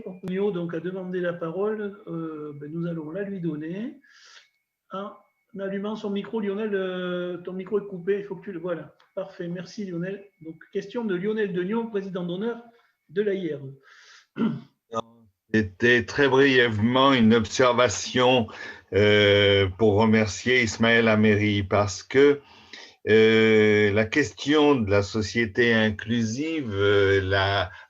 Portunio donc a demandé la parole, nous allons la lui donner en allumant son micro. Lionel, ton micro est coupé, il faut que tu le... Voilà, parfait, merci Lionel. Donc question de Lionel Degnaud, président d'honneur de l'AIRE. C'était très brièvement une observation pour remercier Ismaël Améry parce que la question de la société inclusive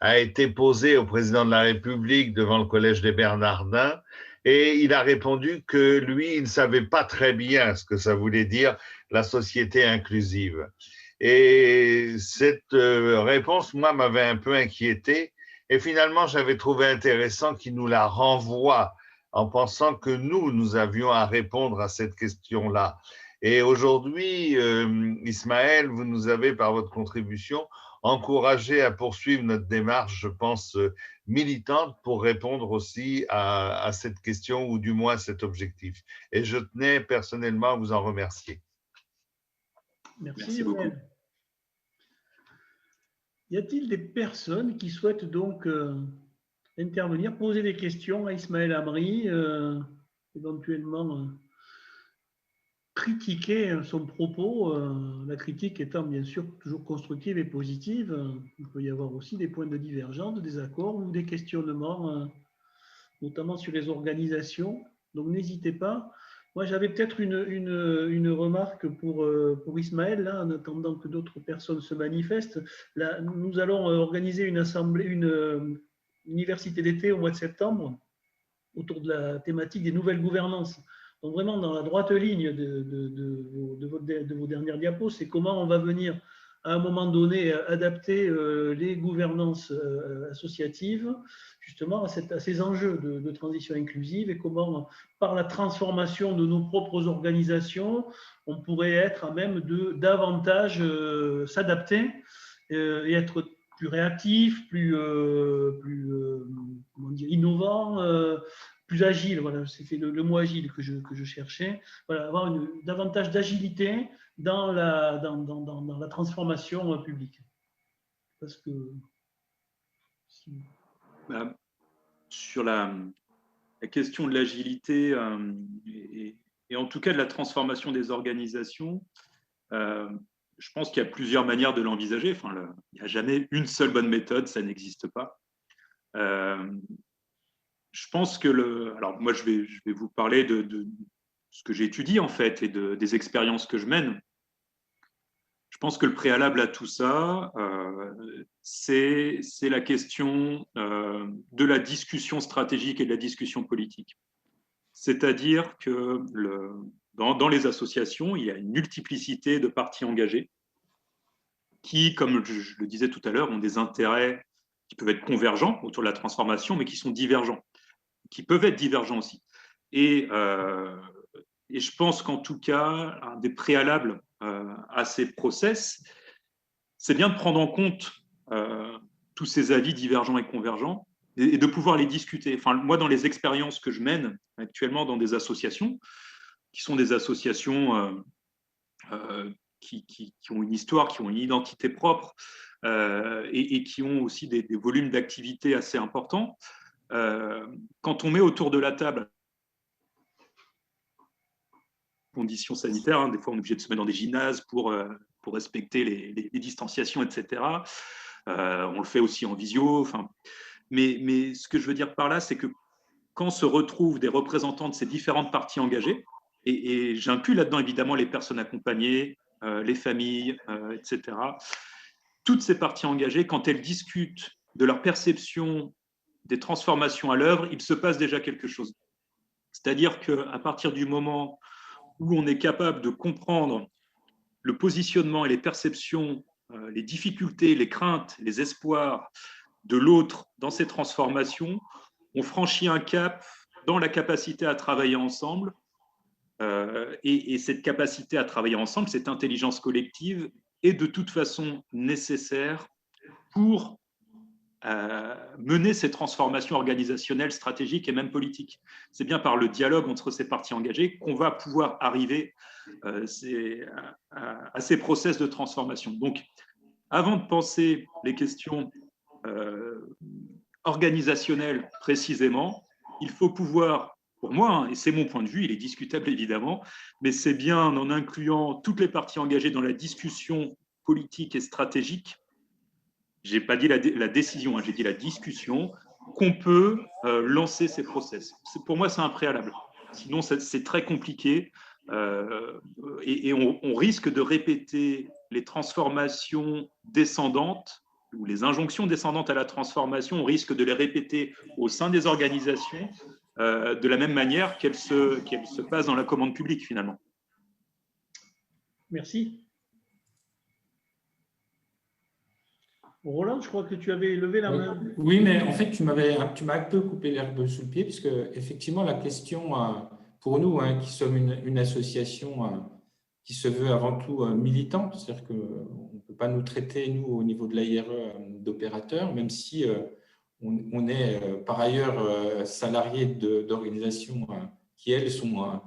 a été posée au président de la République devant le Collège des Bernardins et il a répondu que lui, il ne savait pas très bien ce que ça voulait dire la société inclusive. Et cette réponse, moi, m'avait un peu inquiété et finalement, j'avais trouvé intéressant qu'il nous la renvoie en pensant que nous avions à répondre à cette question-là. Et aujourd'hui, Ismaël, vous nous avez, par votre contribution, encouragé à poursuivre notre démarche, je pense, militante pour répondre aussi à cette question ou du moins à cet objectif. Et je tenais personnellement à vous en remercier. Merci beaucoup. Y a-t-il des personnes qui souhaitent donc intervenir, poser des questions à Ismaël Améry, éventuellement critiquer son propos, la critique étant bien sûr toujours constructive et positive. Il peut y avoir aussi des points de divergence, des accords ou des questionnements, notamment sur les organisations. Donc n'hésitez pas. Moi, j'avais peut-être une remarque pour Ismaël, là, en attendant que d'autres personnes se manifestent. Là, nous allons organiser une assemblée, une université d'été au mois de septembre autour de la thématique des nouvelles gouvernances. Donc vraiment dans la droite ligne de vos dernières diapos, c'est comment on va venir à un moment donné adapter les gouvernances associatives justement à ces enjeux de transition inclusive et comment par la transformation de nos propres organisations, on pourrait être à même de davantage s'adapter et être plus réactif, plus comment dire, innovant, plus agile. Voilà, c'était le mot agile que je cherchais. Voilà, avoir davantage d'agilité dans la transformation publique. Parce que sur la question de l'agilité et en tout cas de la transformation des organisations, je pense qu'il y a plusieurs manières de l'envisager. Enfin, il n'y a jamais une seule bonne méthode, ça n'existe pas. Je pense que alors moi je vais vous parler de ce que j'ai étudié en fait et des expériences que je mène. Je pense que le préalable à tout ça, c'est la question de la discussion stratégique et de la discussion politique. C'est-à-dire que dans les associations, il y a une multiplicité de parties engagées qui, comme je le disais tout à l'heure, ont des intérêts qui peuvent être convergents autour de la transformation, mais qui sont divergents, qui peuvent être divergents aussi. Et je pense qu'en tout cas, un des préalables à ces process, c'est bien de prendre en compte tous ces avis divergents et convergents et de pouvoir les discuter. Enfin, moi, dans les expériences que je mène actuellement dans des associations, qui sont des associations qui ont une histoire, qui ont une identité propre et qui ont aussi des volumes d'activité assez importants, quand on met autour de la table conditions sanitaires, hein, des fois on est obligé de se mettre dans des gymnases pour respecter les distanciations, etc. On le fait aussi en visio. Enfin, mais ce que je veux dire par là, c'est que quand se retrouvent des représentants de ces différentes parties engagées, et j'inclus là-dedans évidemment les personnes accompagnées, les familles, etc., toutes ces parties engagées, quand elles discutent de leur perception des transformations à l'œuvre, il se passe déjà quelque chose. C'est-à-dire qu'à partir du moment où on est capable de comprendre le positionnement et les perceptions, les difficultés, les craintes, les espoirs de l'autre dans ces transformations, on franchit un cap dans la capacité à travailler ensemble. Et cette capacité à travailler ensemble, cette intelligence collective, est de toute façon nécessaire pour mener ces transformations organisationnelles, stratégiques et même politiques. C'est bien par le dialogue entre ces parties engagées qu'on va pouvoir arriver à ces process de transformation. Donc, avant de penser les questions organisationnelle précisément, il faut pouvoir, pour moi, hein, et c'est mon point de vue, il est discutable évidemment, mais c'est bien en incluant toutes les parties engagées dans la discussion politique et stratégique, j'ai pas dit la décision, hein, j'ai dit la discussion, qu'on peut lancer ces process. Pour moi, c'est un préalable. Sinon, c'est très compliqué et on risque de répéter les transformations descendantes ou les injonctions descendantes à la transformation, on risque de les répéter au sein des organisations de la même manière qu'elles se passent dans la commande publique finalement. Merci. Roland, je crois que tu avais levé la main. Oui, mais en fait, tu m'as un peu coupé l'herbe sous le pied, puisque effectivement, la question pour nous, hein, qui sommes une association qui se veut avant tout militante, c'est-à-dire qu'on ne peut pas nous traiter, nous, au niveau de l'AIRE, d'opérateurs, même si on est par ailleurs salariés d'organisations qui, elles, sont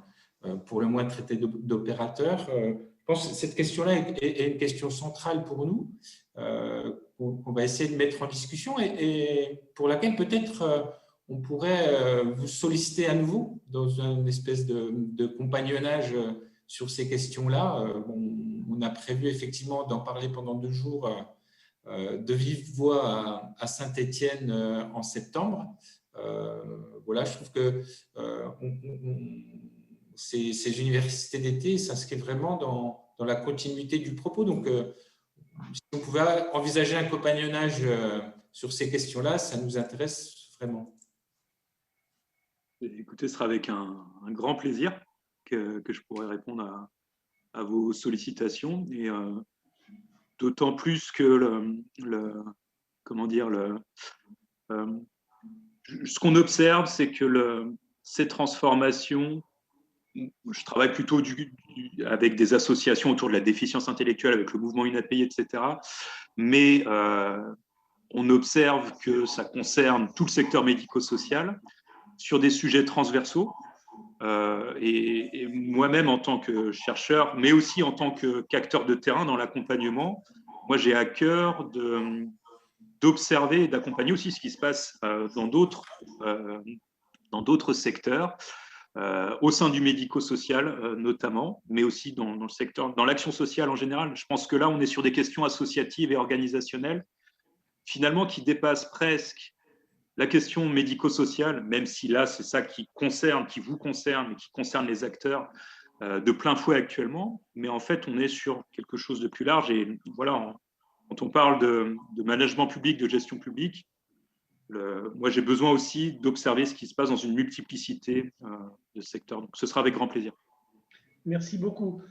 pour le moins traitées d'opérateurs. Je pense que cette question-là est une question centrale pour nous, qu'on va essayer de mettre en discussion et pour laquelle peut-être on pourrait vous solliciter à nouveau dans une espèce de compagnonnage sur ces questions-là. On a prévu effectivement d'en parler pendant 2 jours de vive voix à Saint-Étienne en septembre. Voilà, je trouve que ces universités d'été s'inscrivent vraiment dans la continuité du propos. Donc, si on pouvait envisager un compagnonnage sur ces questions-là, ça nous intéresse vraiment. Écoutez, ce sera avec un grand plaisir que je pourrai répondre à vos sollicitations. Et d'autant plus que ce qu'on observe, c'est que ces transformations, je travaille plutôt avec des associations autour de la déficience intellectuelle, avec le mouvement UNAPI, etc. Mais on observe que ça concerne tout le secteur médico-social sur des sujets transversaux. Et moi-même, en tant que chercheur, mais aussi en tant qu'acteur de terrain dans l'accompagnement, moi, j'ai à cœur d'observer et d'accompagner aussi ce qui se passe dans d'autres secteurs, au sein du médico-social notamment, mais aussi dans le secteur, dans l'action sociale en général. Je pense que là, on est sur des questions associatives et organisationnelles, finalement, qui dépassent presque la question médico-sociale, même si là, c'est ça qui vous concerne et qui concerne les acteurs de plein fouet actuellement. Mais en fait, on est sur quelque chose de plus large. Et voilà, quand on parle de management public, de gestion publique, moi, j'ai besoin aussi d'observer ce qui se passe dans une multiplicité de secteurs. Donc, ce sera avec grand plaisir. Merci beaucoup.